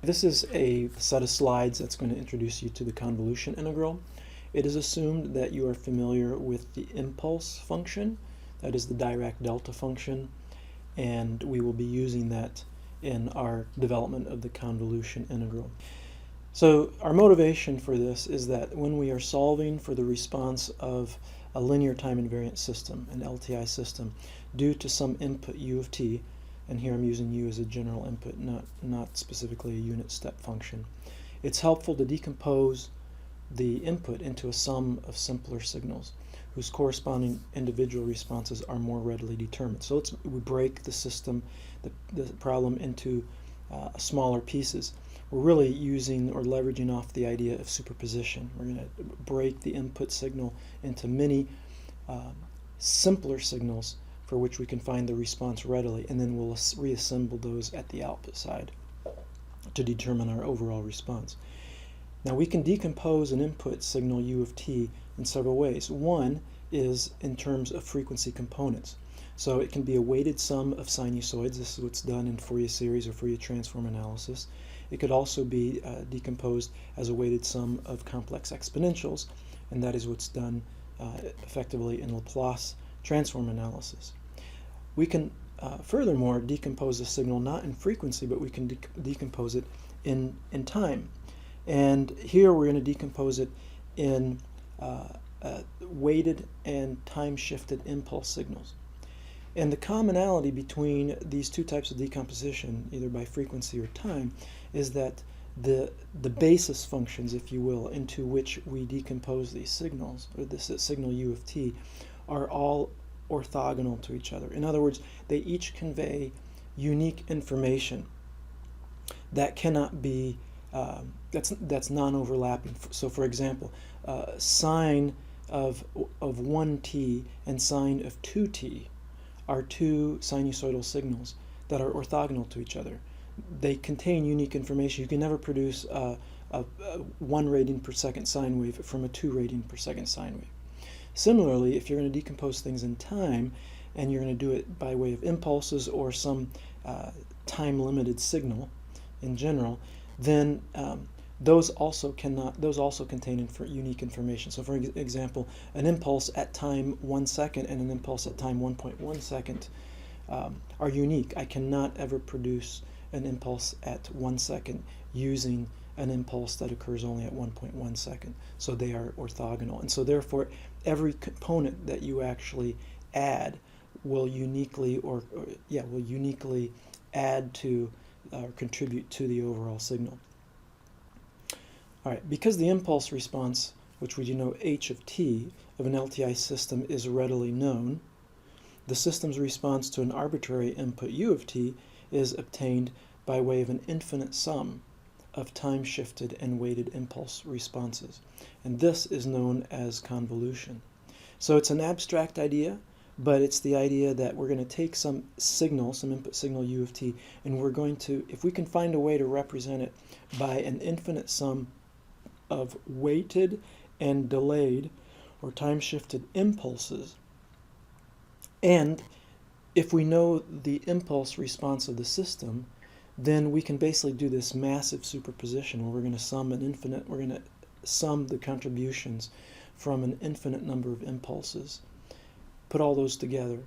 This is a set of slides that's going to introduce you to the convolution integral. It is assumed that you are familiar with the impulse function, that is the Dirac delta function, and we will be using that in our development of the convolution integral. So our motivation for this is that when we are solving for the response of a linear time invariant system, an LTI system, due to some input u of t, and here I'm using u as a general input, not specifically a unit step function, it's helpful to decompose the input into a sum of simpler signals whose corresponding individual responses are more readily determined. So we break the system, the problem into smaller pieces. We're really using or leveraging off the idea of superposition. We're going to break the input signal into many simpler signals for which we can find the response readily, and then we'll reassemble those at the output side to determine our overall response. Now we can decompose an input signal u of t in several ways. One is in terms of frequency components. So it can be a weighted sum of sinusoids. This is what's done in Fourier series or Fourier transform analysis. It could also be decomposed as a weighted sum of complex exponentials, and that is what's done effectively in Laplace Transform analysis. We can furthermore decompose a signal not in frequency, but we can decompose it in time. And here we're going to decompose it in weighted and time-shifted impulse signals. And the commonality between these two types of decomposition, either by frequency or time, is that the basis functions, if you will, into which we decompose these signals, or this signal u of t, are all orthogonal to each other. In other words, they each convey unique information that cannot be that's non-overlapping. So for example, sine of 1t and sine of 2t are two sinusoidal signals that are orthogonal to each other. They contain unique information. You can never produce a 1 radian per second sine wave from a 2 radian per second sine wave. Similarly, if you're going to decompose things in time, and you're going to do it by way of impulses or some time-limited signal in general, then those also contain unique information. So for example, an impulse at time 1 second and an impulse at time 1.1 second are unique. I cannot ever produce an impulse at 1 second using an impulse that occurs only at 1.1 second. So they are orthogonal. And so therefore, every component that you actually add will uniquely add to or contribute to the overall signal. All right, because the impulse response, which we denote h of t, of an LTI system is readily known, the system's response to an arbitrary input u of t is obtained by way of an infinite sum of time-shifted and weighted impulse responses. And this is known as convolution. So it's an abstract idea, but it's the idea that we're going to take some signal, some input signal u of t, and we're going to, if we can find a way to represent it by an infinite sum of weighted and delayed or time-shifted impulses, and if we know the impulse response of the system, then we can basically do this massive superposition where we're going to sum the contributions from an infinite number of impulses, put all those together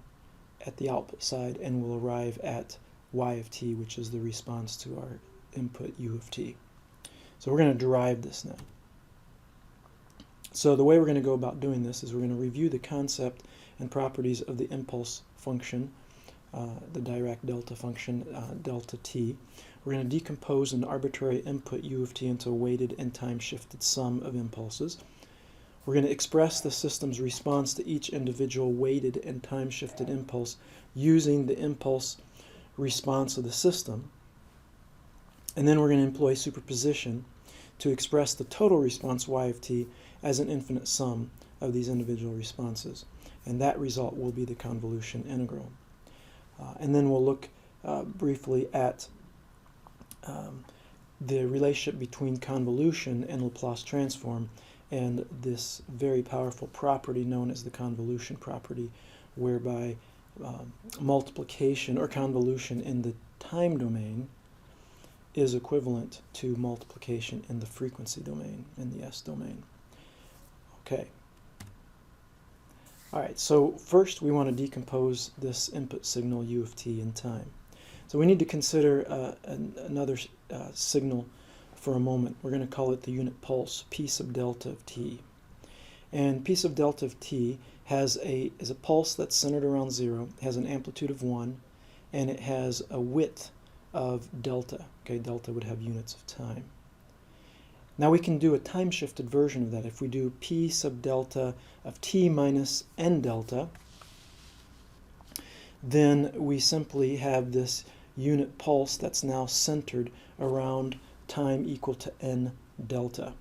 at the output side, and we'll arrive at y of t, which is the response to our input u of t. So we're going to derive this now. So the way we're going to go about doing this is we're going to review the concept and properties of the impulse function, the Dirac delta function, delta t. We're going to decompose an arbitrary input u of t into a weighted and time-shifted sum of impulses. We're going to express the system's response to each individual weighted and time-shifted impulse using the impulse response of the system. And then we're going to employ superposition to express the total response y of t as an infinite sum of these individual responses. And that result will be the convolution integral. And then we'll look briefly at the relationship between convolution and Laplace transform and this very powerful property known as the convolution property, whereby multiplication or convolution in the time domain is equivalent to multiplication in the frequency domain, in the S domain. Okay. All right, so first we want to decompose this input signal u of t in time. So we need to consider another signal for a moment. We're going to call it the unit pulse, p sub delta of t. And p sub delta of t is a pulse that's centered around 0, has an amplitude of 1, and it has a width of delta. Okay, delta would have units of time. Now we can do a time-shifted version of that. If we do p sub delta of t minus n delta, then we simply have this unit pulse that's now centered around time equal to n delta.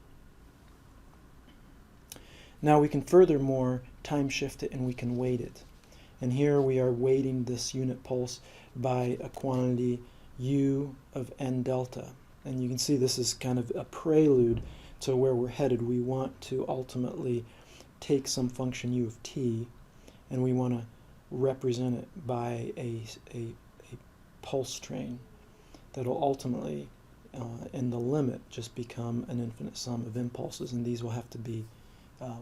Now we can furthermore time shift it and we can weight it. And here we are weighting this unit pulse by a quantity u of n delta. And you can see this is kind of a prelude to where we're headed. We want to ultimately take some function u of t, and we want to represent it by a pulse train that will ultimately, in the limit, just become an infinite sum of impulses, and these will have to be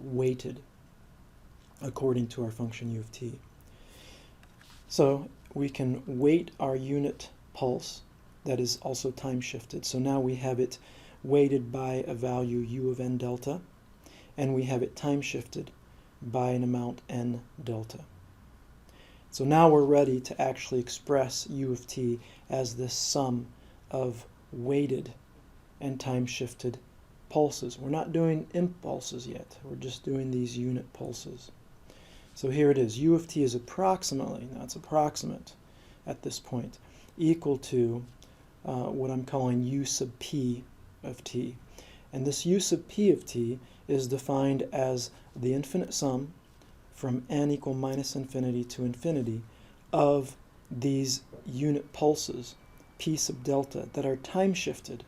weighted according to our function u of t. So we can weight our unit pulse that is also time shifted. So now we have it weighted by a value u of n delta, and we have it time shifted by an amount n delta. So now we're ready to actually express u of t as this sum of weighted and time shifted pulses. We're not doing impulses yet. We're just doing these unit pulses. So here it is. U of t is approximately, now it's approximate at this point, equal to what I'm calling u sub p of t. And this u sub p of t is defined as the infinite sum from n equal minus infinity to infinity of these unit pulses, p sub delta, that are time shifted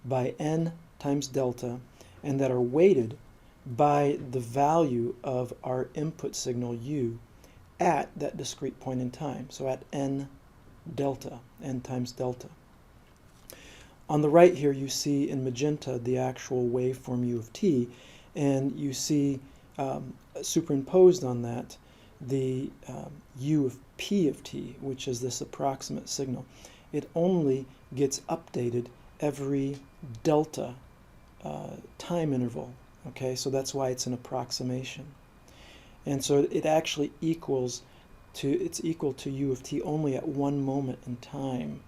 by n times delta and that are weighted by the value of our input signal u at that discrete point in time, so at n delta, n times delta. On the right here you see in magenta the actual waveform u of t, and you see superimposed on that the u of p of t, which is this approximate signal. It only gets updated every delta time interval. Okay, so that's why it's an approximation. And so it actually equals to, it's equal to u of t only at one moment in time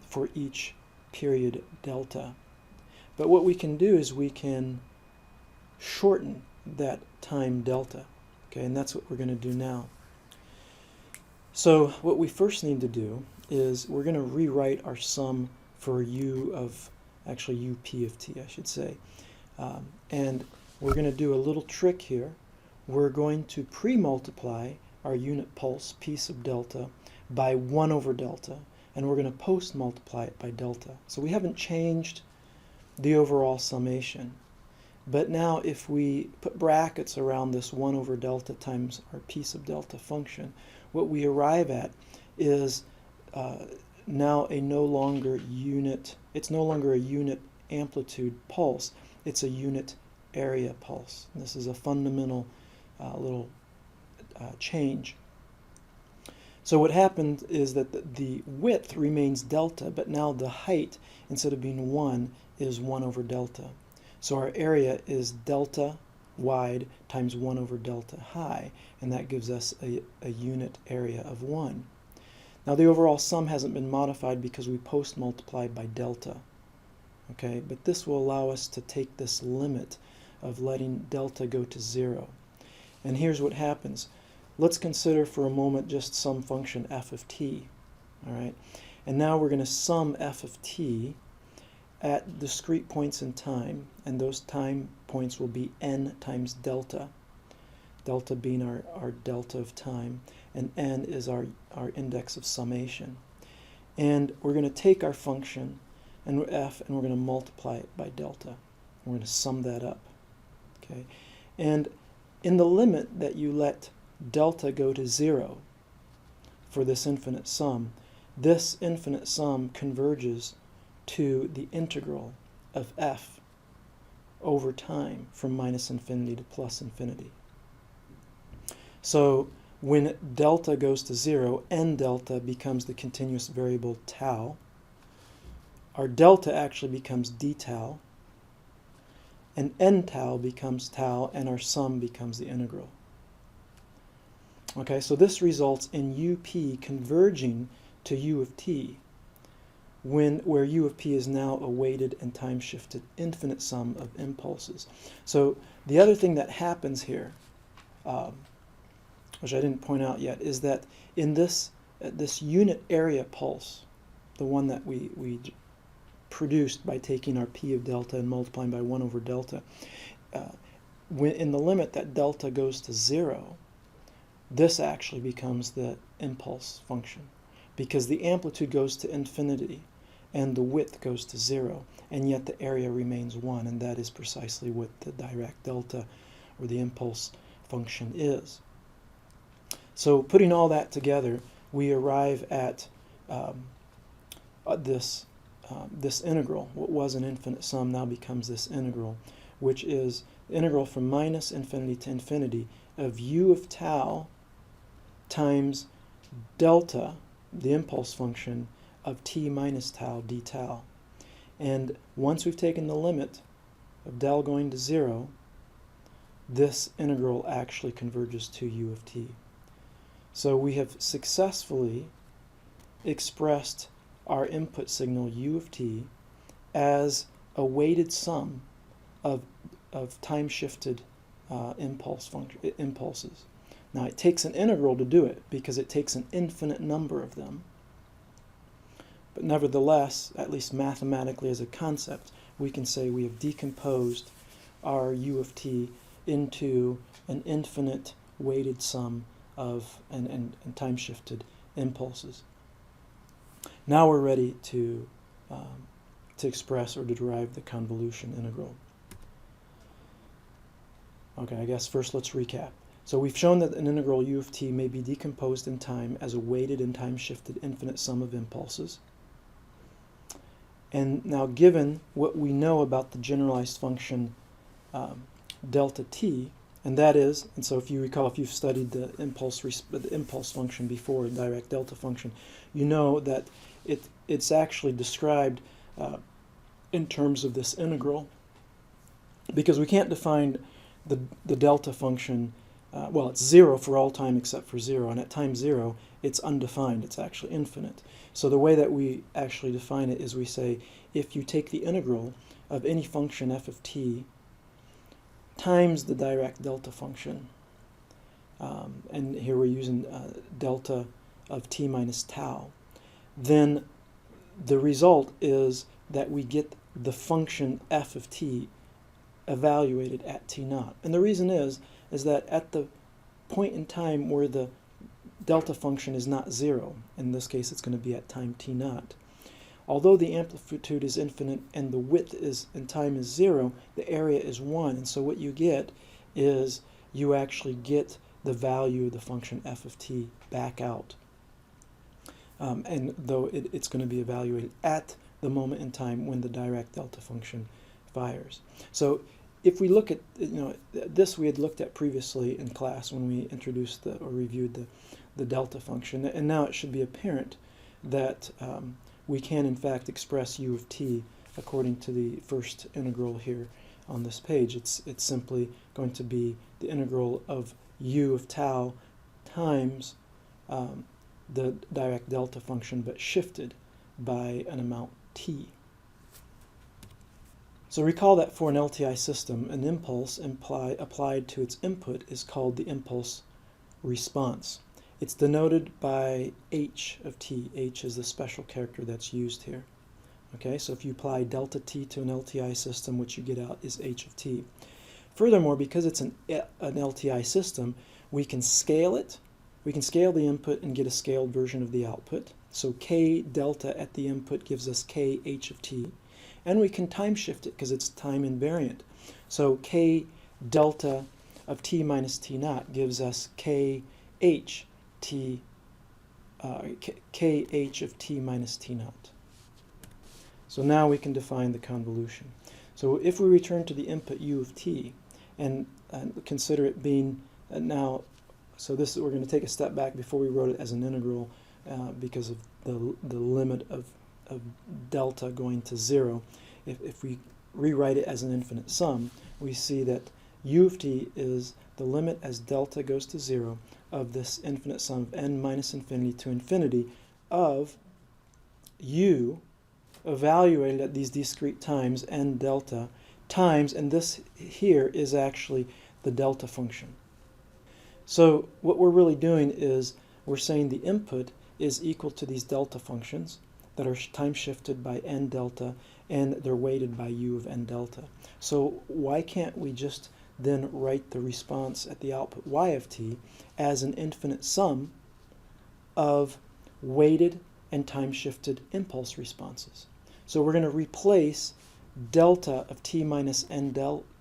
for each period delta. But what we can do is we can shorten that time delta. Okay, and that's what we're going to do now. So what we first need to do is we're going to rewrite our sum for u of, actually u p of t, I should say. And we're going to do a little trick here. We're going to pre-multiply our unit pulse, p sub delta, by 1 over delta, and we're going to post-multiply it by delta. So we haven't changed the overall summation. But now if we put brackets around this 1 over delta times our p sub delta function, what we arrive at is now a no longer unit, it's no longer a unit amplitude pulse, it's a unit area pulse. And this is a fundamental little change. So what happened is that the width remains delta, but now the height, instead of being 1, is 1 over delta. So our area is delta wide times 1 over delta high, and that gives us a unit area of 1. Now the overall sum hasn't been modified because we post-multiplied by delta. Okay, but this will allow us to take this limit of letting delta go to 0. And here's what happens. Let's consider for a moment just some function f of t. All right, and now we're going to sum f of t at discrete points in time, and those time points will be n times delta, delta being our delta of time, and n is our index of summation. And we're going to take our function and f, and we're going to multiply it by delta. We're going to sum that up. Okay, and in the limit that you let delta go to 0 for this infinite sum converges to the integral of f over time from minus infinity to plus infinity. So when delta goes to 0, n delta becomes the continuous variable tau. Our delta actually becomes d tau, and n tau becomes tau, and our sum becomes the integral. Okay, so this results in UP converging to U of t, where U of p is now a weighted and time-shifted infinite sum of impulses. So the other thing that happens here, which I didn't point out yet, is that in this unit area pulse, the one that we produced by taking our p of delta and multiplying by 1 over delta, when in the limit that delta goes to 0, this actually becomes the impulse function, because the amplitude goes to infinity and the width goes to 0, and yet the area remains 1, and that is precisely what the Dirac delta, or the impulse function, is. So putting all that together, we arrive at this integral. What was an infinite sum now becomes this integral, which is the integral from minus infinity to infinity of u of tau times delta, the impulse function, of t minus tau d tau. And once we've taken the limit of del going to 0, this integral actually converges to u of t. So we have successfully expressed our input signal u of t as a weighted sum of time-shifted impulses. Now it takes an integral to do it, because it takes an infinite number of them. But nevertheless, at least mathematically as a concept, we can say we have decomposed our u of t into an infinite weighted sum of and time-shifted impulses. Now we're ready to express or to derive the convolution integral. Okay, I guess first let's recap. So we've shown that an integral u of t may be decomposed in time as a weighted and time-shifted infinite sum of impulses. And now, given what we know about the generalized function delta t, and that is, and so if you recall, if you've studied the impulse function before, the Dirac delta function, you know that it's actually described in terms of this integral, because we can't define the delta function. Well, it's 0 for all time except for 0, and at time 0 it's undefined, it's actually infinite. So the way that we actually define it is we say, if you take the integral of any function f of t times the Dirac delta function, and here we're using delta of t minus tau, then the result is that we get the function f of t evaluated at t naught. And the reason is that at the point in time where the delta function is not 0, in this case it's going to be at time t naught, although the amplitude is infinite and the width is in time is 0, the area is 1, and so what you get is you actually get the value of the function f of t back out. And though it's going to be evaluated at the moment in time when the Dirac delta function fires. So if we look at, this we had looked at previously in class when we introduced or reviewed the delta function, and now it should be apparent that we can in fact express u of t according to the first integral here on this page. It's simply going to be the integral of u of tau times the Dirac delta function, but shifted by an amount t. So recall that for an LTI system, an impulse applied to its input is called the impulse response. It's denoted by h of t. H is the special character that's used here. Okay, so if you apply delta t to an LTI system, what you get out is h of t. Furthermore, because it's an LTI system, we can scale it. We can scale the input and get a scaled version of the output. So k delta at the input gives us k h of t. And we can time shift it because it's time invariant. So k delta of t minus t naught gives us k h of t minus t naught. So now we can define the convolution. So if we return to the input u of t and consider it being now, so this we're going to take a step back before we wrote it as an integral because of the limit of delta going to 0. If we rewrite it as an infinite sum, we see that u of t is the limit as delta goes to 0 of this infinite sum of n minus infinity to infinity of u evaluated at these discrete times, n delta, times, and this here is actually the delta function. So what we're really doing is we're saying the input is equal to these delta functions that are time shifted by n delta, and they're weighted by u of n delta. So why can't we just then write the response at the output y of t as an infinite sum of weighted and time-shifted impulse responses? So we're going to replace delta of t minus n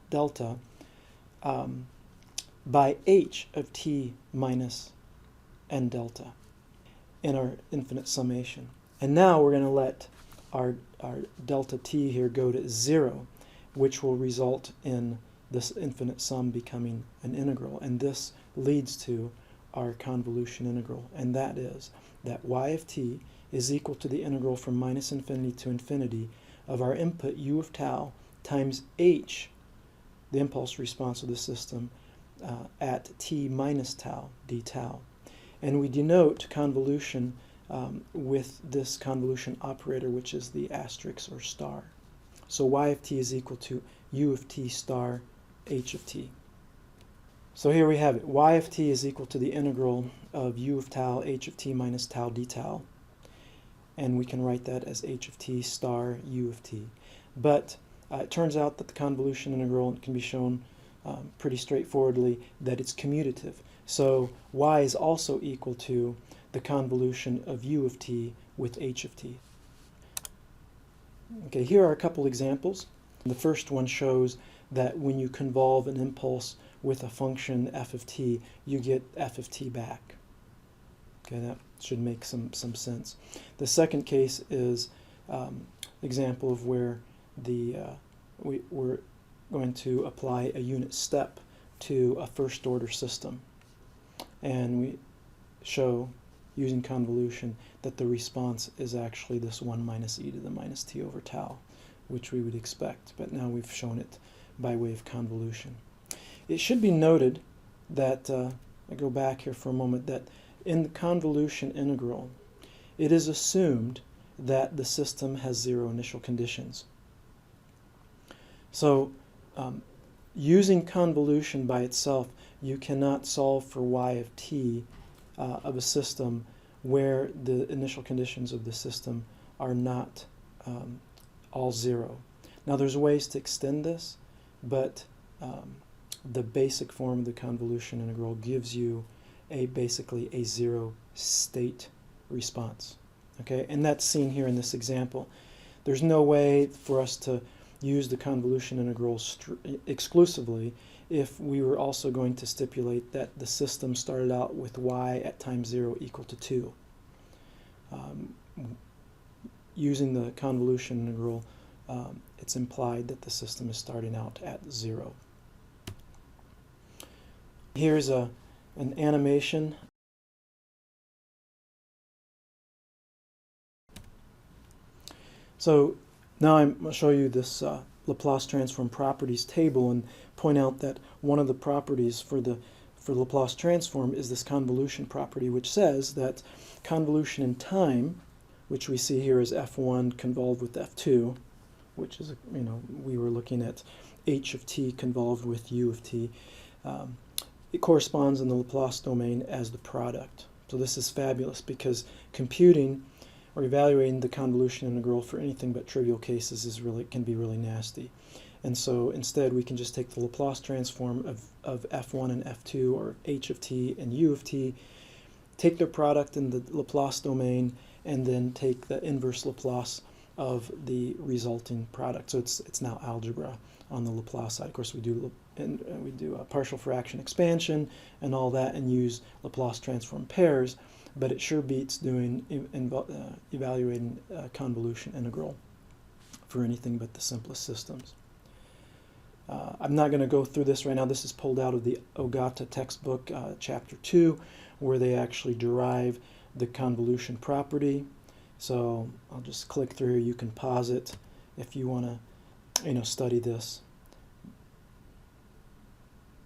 delta by h of t minus n delta in our infinite summation. And now we're going to let our delta t here go to 0, which will result in this infinite sum becoming an integral. And this leads to our convolution integral, and that is that y of t is equal to the integral from minus infinity to infinity of our input u of tau times h, the impulse response of the system, at t minus tau d tau. And we denote convolution with this convolution operator, which is the asterisk or star. So y of t is equal to u of t star h of t. So here we have it. Y of t is equal to the integral of u of tau h of t minus tau d tau. And we can write that as h of t star u of t. But it turns out that the convolution integral can be shown pretty straightforwardly that it's commutative. So y is also equal to the convolution of u of t with h of t. Okay, here are a couple examples. The first one shows that when you convolve an impulse with a function f of t, you get f of t back. Okay, that should make some sense. The second case is example of where we're going to apply a unit step to a first order system. And we show, using convolution, that the response is actually this 1 minus e to the minus t over tau, which we would expect, but now we've shown it by way of convolution. It should be noted that, I go back here for a moment, that in the convolution integral, it is assumed that the system has 0 initial conditions. So using convolution by itself, you cannot solve for y of t of a system where the initial conditions of the system are not all 0. Now there's ways to extend this, but the basic form of the convolution integral gives you basically a 0 state response. Okay, and that's seen here in this example. There's no way for us to use the convolution integral exclusively if we were also going to stipulate that the system started out with y at time 0 equal to 2. Using the convolution integral, it's implied that the system is starting out at 0. Here's an animation. So now I'm going to show you this Laplace Transform properties table and point out that one of the properties for Laplace Transform is this convolution property, which says that convolution in time, which we see here as f1 convolved with f2, which is, we were looking at h of t convolved with u of t, it corresponds in the Laplace domain as the product. So this is fabulous because computing or evaluating the convolution integral for anything but trivial cases can be really nasty. And so instead we can just take the Laplace transform of f1 and f2, or h of t and u of t, take their product in the Laplace domain, and then take the inverse Laplace of the resulting product. So it's now algebra on the Laplace side. Of course, we do a partial fraction expansion and all that, and use Laplace transform pairs. But it sure beats doing evaluating a convolution integral. for anything but the simplest systems. I'm not going to go through this right now. This is pulled out of the Ogata textbook, chapter 2, where they actually derive the convolution property. So I'll just click through here. You can pause it if you want to study this.